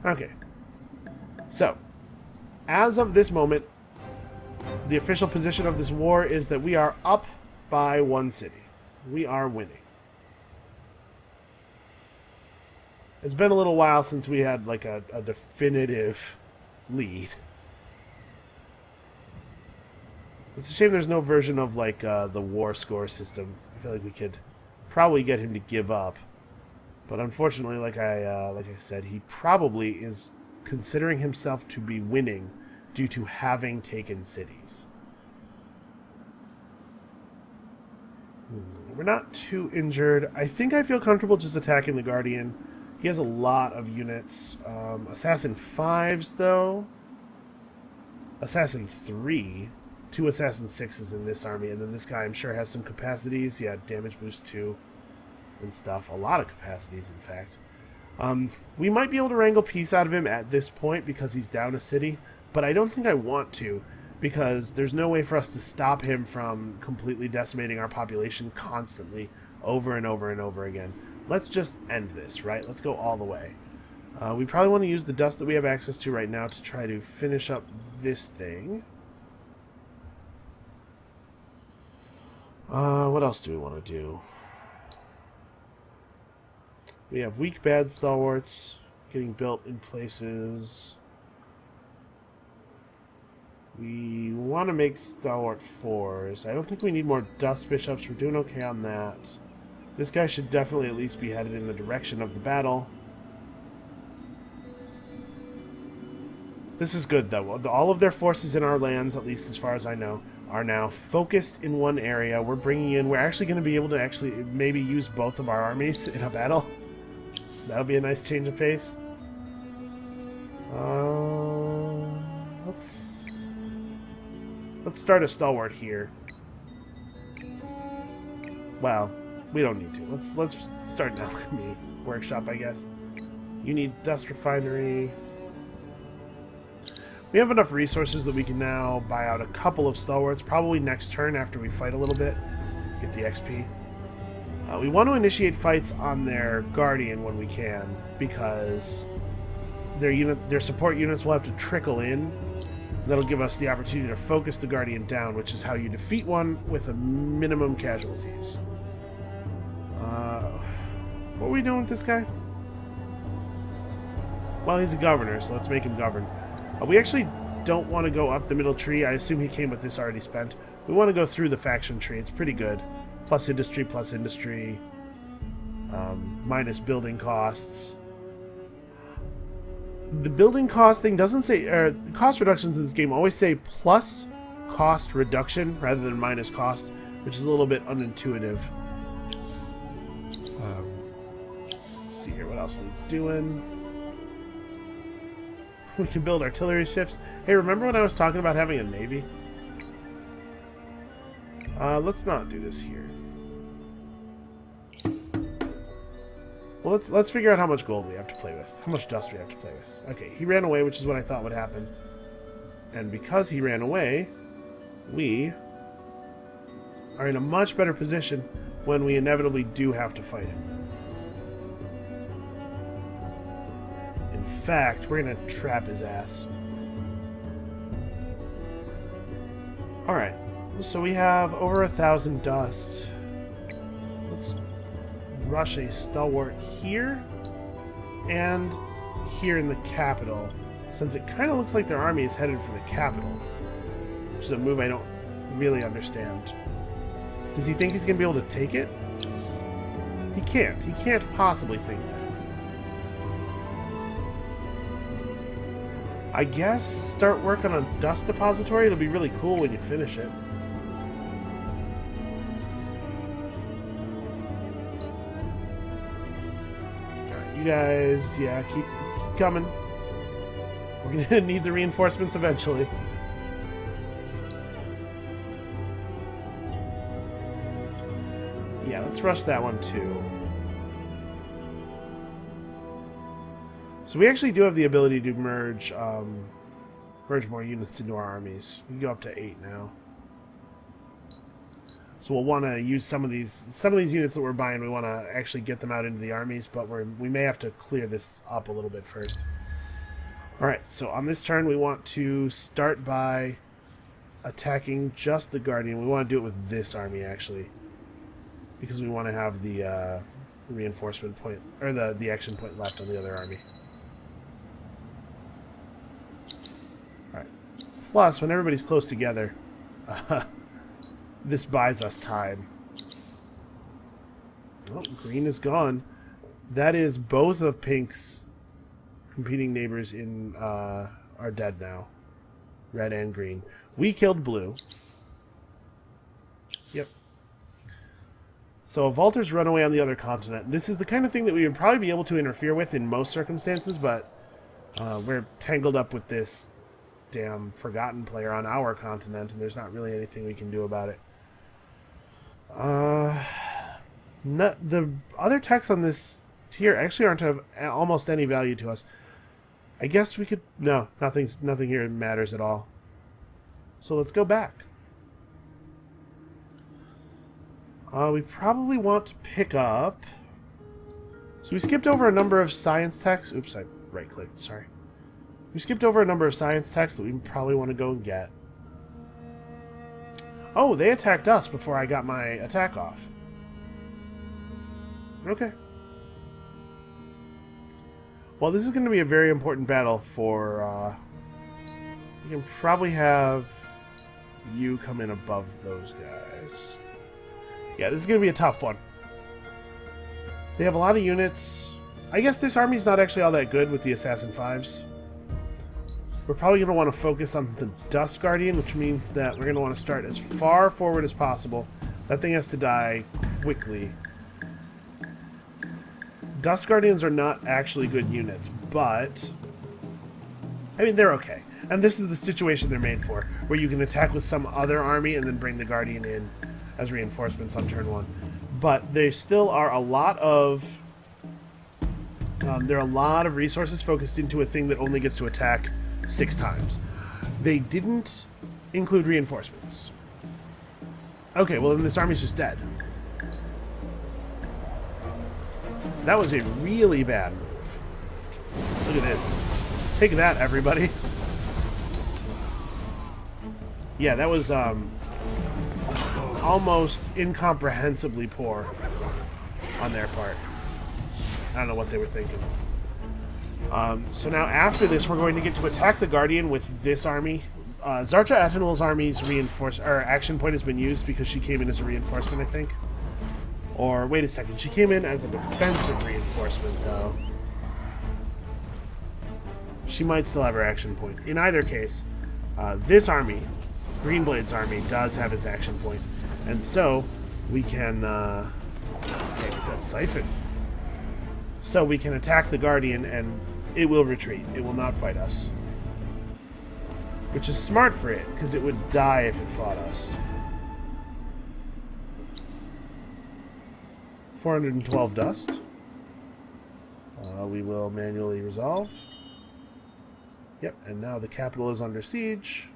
Okay. So, as of this moment, the official position of this war is that we are up by 1 city. We are winning. It's been a little while since we had like a definitive lead. It's a shame there's no version of like the war score system. I feel like we could probably get him to give up, but unfortunately, like I said, he probably is considering himself to be winning due to having taken cities. We're not too injured. I think I feel comfortable just attacking the Guardian. He has a lot of units. Assassin 5s, though. Assassin 3. 2 Assassin 6s in this army. And then this guy, I'm sure, has some capacities. Yeah, damage boost 2 and stuff. A lot of capacities, in fact. We might be able to wrangle peace out of him at this point because he's down a city. But I don't think I want to, because there's no way for us to stop him from completely decimating our population constantly over and over and over again. Let's just end this, right? Let's go all the way. We probably want to use the dust that we have access to right now to try to finish up this thing. What else do we want to do? We have weak, bad stalwarts getting built in places. We want to make stalwart 4s. I don't think we need more dust bishops. We're doing okay on that. This guy should definitely at least be headed in the direction of the battle. This is good, though. All of their forces in our lands, at least as far as I know, are now focused in one area. We're actually going to be able to actually maybe use both of our armies in a battle. That'll be a nice change of pace. Let's start a stalwart here. Well, we don't need to. Let's start an alchemy workshop, I guess. You need dust refinery. We have enough resources that we can now buy out a couple of stalwarts, probably next turn after we fight a little bit. Get the XP. We want to initiate fights on their Guardian when we can, because their support units will have to trickle in. That'll give us the opportunity to focus the Guardian down, which is how you defeat one with a minimum casualties. What are we doing with this guy? Well, he's a governor, so let's make him govern. We actually don't want to go up the middle tree. I assume he came with this already spent. We want to go through the faction tree. It's pretty good. Plus industry, minus building costs. The building cost thing doesn't say... cost reductions in this game always say plus cost reduction rather than minus cost, which is a little bit unintuitive. Let's see here. What else needs doing? We can build artillery ships. Hey, remember when I was talking about having a navy? Let's not do this here. Well, let's figure out how much gold we have to play with. How much dust we have to play with. Okay, he ran away, which is what I thought would happen. And because he ran away, we are in a much better position when we inevitably do have to fight him. In fact, we're going to trap his ass. Alright, so we have over 1,000 dust. Let's rush a stalwart here and here in the capital, since it kind of looks like their army is headed for the capital, which is a move I don't really understand. Does he think he's going to be able to take it? He can't. He can't possibly think that. I guess start work on a dust depository. It'll be really cool when you finish it. Alright, you guys, yeah, keep coming. We're gonna need the reinforcements eventually. Yeah, let's rush that one too. So we actually do have the ability to merge more units into our armies. We can go up to 8 now. So we'll want to use some of these units that we're buying. We want to actually get them out into the armies, but we may have to clear this up a little bit first. All right. So on this turn, we want to start by attacking just the Guardian. We want to do it with this army actually, because we want to have the reinforcement point, or the action point left on the other army. Alright. Plus, when everybody's close together, this buys us time. Oh, green is gone. That is both of Pink's competing neighbors in are dead now. Red and green. We killed blue. Yep. So Valter's run away on the other continent. This is the kind of thing that we would probably be able to interfere with in most circumstances, but we're tangled up with this damn forgotten player on our continent, and there's not really anything we can do about it. The other techs on this tier actually aren't of almost any value to us. I guess we could... No, nothing here matters at all. So let's go back. We probably want to pick up... So we skipped over a number of science techs. Oops, I right-clicked, sorry. We skipped over a number of science techs that we probably want to go and get. Oh, they attacked us before I got my attack off. Okay. Well, this is going to be a very important battle for... we can probably have you come in above those guys. Yeah, this is going to be a tough one. They have a lot of units. I guess this army's not actually all that good with the Assassin 5s. We're probably going to want to focus on the Dust Guardian, which means that we're going to want to start as far forward as possible. That thing has to die quickly. Dust Guardians are not actually good units, but... I mean, they're okay. And this is the situation they're made for, where you can attack with some other army and then bring the Guardian in as reinforcements on turn 1. But there still are a lot of... there are a lot of resources focused into a thing that only gets to attack 6 times. They didn't include reinforcements. Okay, well then this army's just dead. That was a really bad move. Look at this. Take that, everybody. Yeah, that was almost incomprehensibly poor on their part. I don't know what they were thinking. So now after this, we're going to get to attack the Guardian with this army. Zarcha Atenul's army's action point has been used because she came in as a reinforcement, I think. Or, wait a second, she came in as a defensive reinforcement, though. She might still have her action point. In either case, this army, Greenblade's army, does have its action point. And so, we can... get that siphon. So we can attack the Guardian, and it will retreat. It will not fight us. Which is smart for it, because it would die if it fought us. 412 dust. We will manually resolve. Yep, and now the capital is under siege.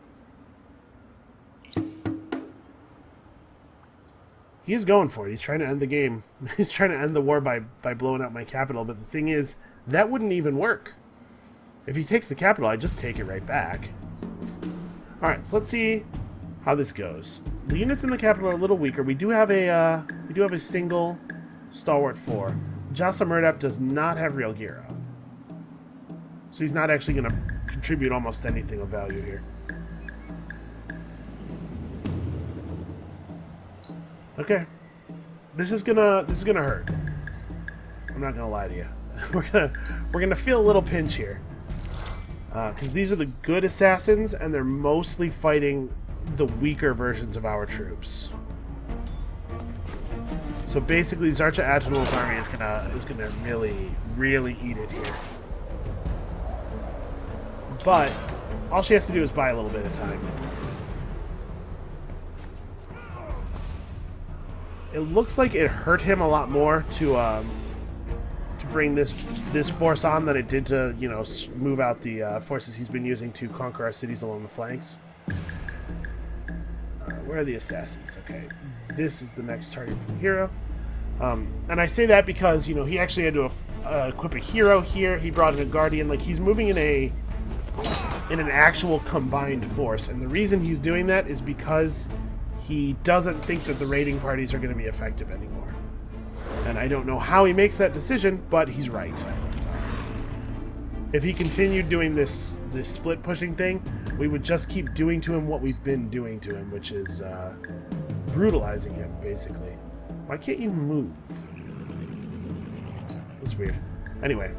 He is going for it. He's trying to end the game. He's trying to end the war by blowing up my capital, but the thing is, that wouldn't even work. If he takes the capital, I just take it right back. Alright, so let's see how this goes. The units in the capital are a little weaker. We do have a single Stalwart 4. Jasa Murdap does not have real Gira. So he's not actually going to contribute almost anything of value here. Okay. This is gonna hurt. I'm not gonna lie to you. We're gonna feel a little pinch here. Because these are the good assassins, and they're mostly fighting the weaker versions of our troops. So basically, Zarcha Atenul's army is gonna really, really eat it here. But all she has to do is buy a little bit of time. It looks like it hurt him a lot more to bring this force on than it did to, you know, move out the forces he's been using to conquer our cities along the flanks. Where are the assassins? Okay, this is the next target for the hero. And I say that because, you know, he actually had to equip a hero here. He brought in a guardian. Like, he's moving in an actual combined force, and the reason he's doing that is because he doesn't think that the raiding parties are going to be effective anymore. And I don't know how he makes that decision, but he's right. If he continued doing this split pushing thing, we would just keep doing to him what we've been doing to him, which is brutalizing him, basically. Why can't you move? That's weird. Anyway.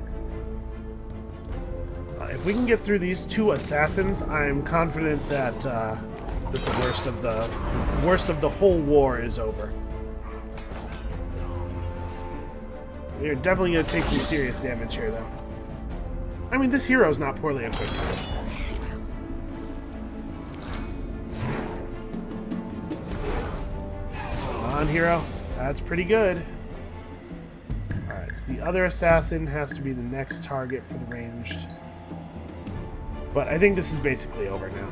If we can get through these 2 assassins, I'm confident that that the worst of the whole war is over. We're definitely going to take some serious damage here, though. I mean, this hero's not poorly equipped. Come on, hero. That's pretty good. Alright, so the other assassin has to be the next target for the ranged. But I think this is basically over now.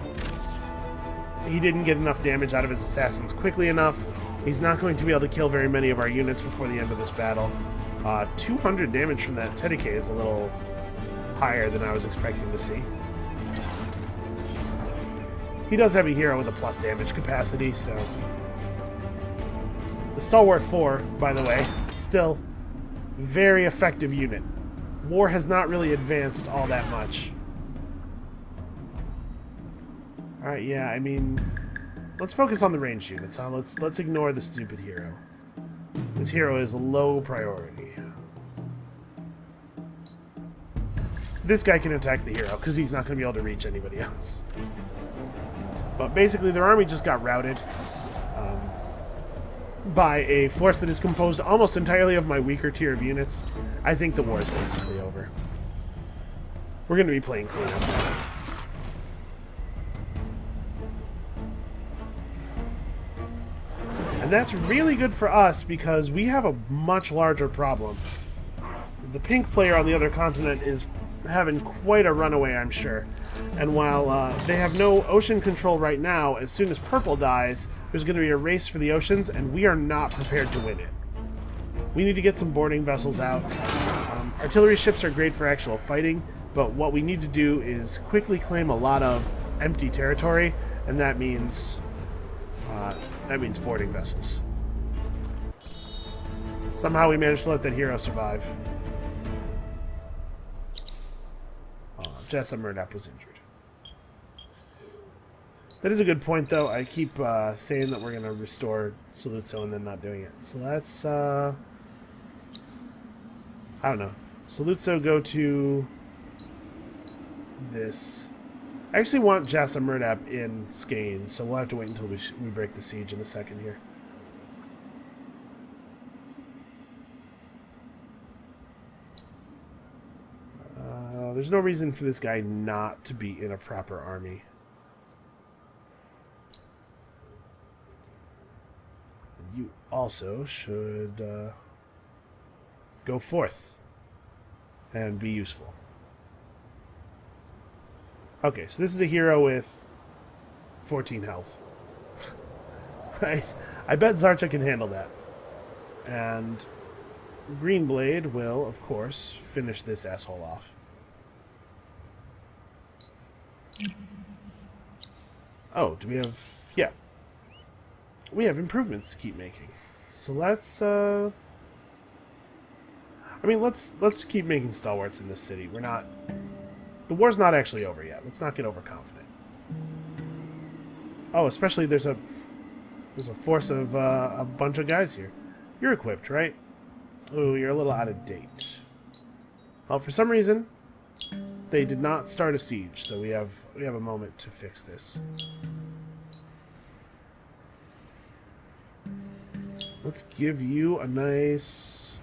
He didn't get enough damage out of his assassins quickly enough. He's not going to be able to kill very many of our units before the end of this battle. 200 damage from that Tedike is a little higher than I was expecting to see. He does have a hero with a plus damage capacity, so... The Stalwart 4, by the way, still very effective unit. War has not really advanced all that much. Alright, yeah, I mean... Let's focus on the ranged units, huh? Let's ignore the stupid hero. This hero is low priority. This guy can attack the hero, because he's not going to be able to reach anybody else. But basically, their army just got routed by a force that is composed almost entirely of my weaker tier of units. I think the war is basically over. We're going to be playing cleanup now. And that's really good for us because we have a much larger problem. The pink player on the other continent is having quite a runaway, I'm sure. And while they have no ocean control right now, as soon as purple dies, there's going to be a race for the oceans, and we are not prepared to win it. We need to get some boarding vessels out. Artillery ships are great for actual fighting, but what we need to do is quickly claim a lot of empty territory, and that means boarding vessels. Somehow we managed to let that hero survive. Jessa Murdap was injured. That is a good point, though. I keep saying that we're going to restore Saluzzo and then not doing it. So that's, I don't know. Saluzzo, go to this. I actually want Jessa Murdap in Skane, so we'll have to wait until we break the siege in a second here. There's no reason for this guy not to be in a proper army. You also should go forth and be useful. Okay, so this is a hero with 14 health. I bet Zarcha can handle that. And Greenblade will, of course, finish this asshole off. Oh, do we have... Yeah. We have improvements to keep making. So let's, I mean, let's keep making stalwarts in this city. We're not... The war's not actually over yet. Let's not get overconfident. Oh, especially there's a force of a bunch of guys here. You're equipped, right? Ooh, you're a little out of date. Well, for some reason, they did not start a siege, so we have a moment to fix this. Let's give you a nice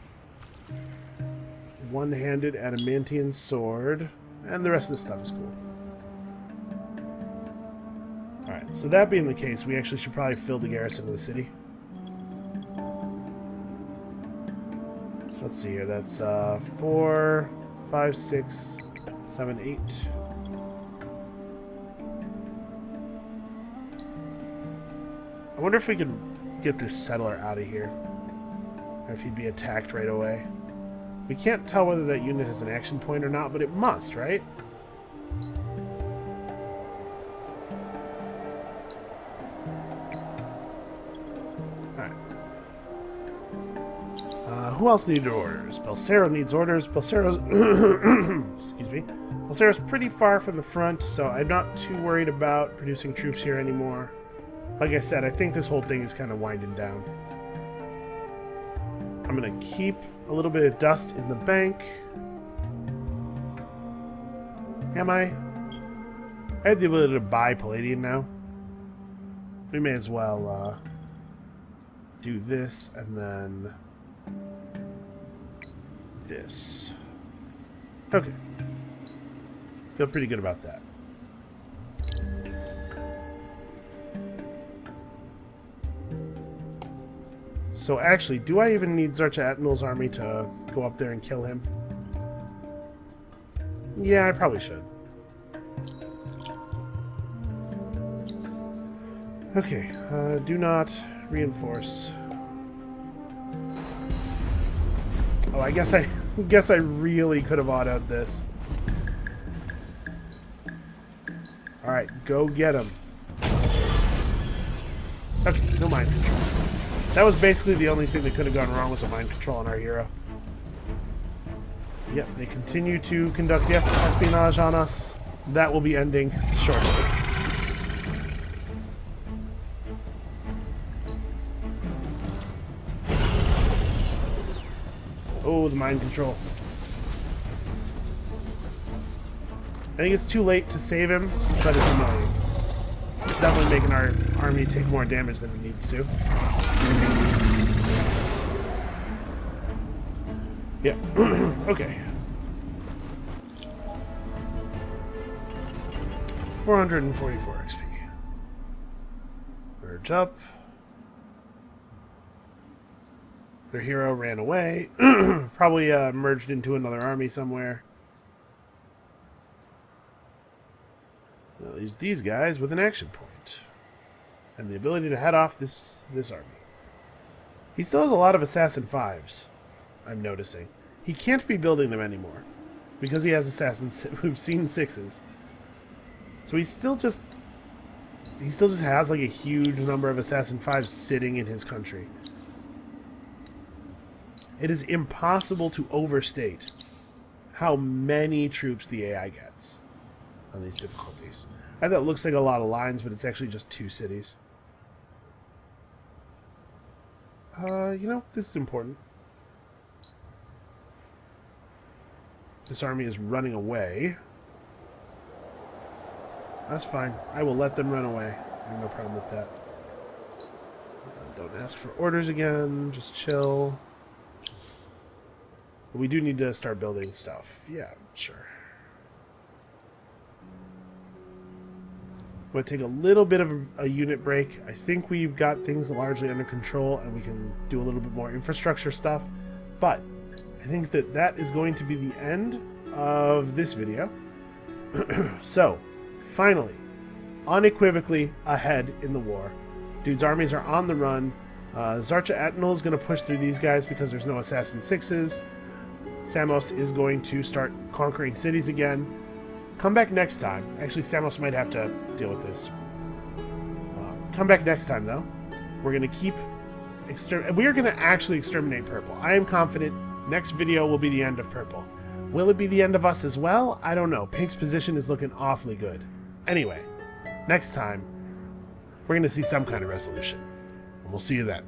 one-handed adamantium sword, and the rest of this stuff is cool. Alright, so that being the case, we actually should probably fill the garrison of the city. Let's see here, that's 4, 5, 6, 7, 8. I wonder if we could get this settler out of here, or if he'd be attacked right away. We can't tell whether that unit has an action point or not, but it must, right? Alright. who else needed orders? Belcero needs orders. Belcero's... excuse me. Belcero's pretty far from the front, so I'm not too worried about producing troops here anymore. Like I said, I think this whole thing is kind of winding down. I'm going to keep a little bit of dust in the bank. Am I? I have the ability to buy palladium now. We may as well do this and then this. Okay. Feel pretty good about that. So actually, do I even need Zarcha Atnul's army to go up there and kill him? Yeah, I probably should. Okay, do not reinforce. Oh, I guess I really could have autoed this. All right, go get him. Okay, no mind control. That was basically the only thing that could have gone wrong was a mind control on our hero. Yep, they continue to conduct espionage on us. That will be ending shortly. Oh, the mind control. I think it's too late to save him, but it's annoying. It's definitely making our army take more damage than it needs to. Yeah. Okay. 444 XP. Merge up. Their hero ran away. Probably merged into another army somewhere. That leaves these guys with an action point. And the ability to head off this army. He still has a lot of Assassin 5s, I'm noticing. He can't be building them anymore. Because he has Assassins who've seen 6s. So he still just has like a huge number of Assassin 5s sitting in his country. It is impossible to overstate how many troops the AI gets on these difficulties. I know it looks like a lot of lines, but it's actually just 2 cities. You know, this is important. This army is running away. That's fine. I will let them run away. I have no problem with that. Don't ask for orders again. Just chill. But we do need to start building stuff. Yeah, sure. I'm going to take a little bit of a unit break. I think we've got things largely under control and we can do a little bit more infrastructure stuff. But I think that is going to be the end of this video. So, finally, unequivocally ahead in the war. Dude's armies are on the run. Zarcha Atnul is going to push through these guys because there's no Assassin 6s. Samos is going to start conquering cities again. Come back next time. Actually, Samos might have to deal with this. Come back next time, though. We're going to keep... we are going to actually exterminate Purple. I am confident next video will be the end of Purple. Will it be the end of us as well? I don't know. Pink's position is looking awfully good. Anyway, next time, we're going to see some kind of resolution. And we'll see you then.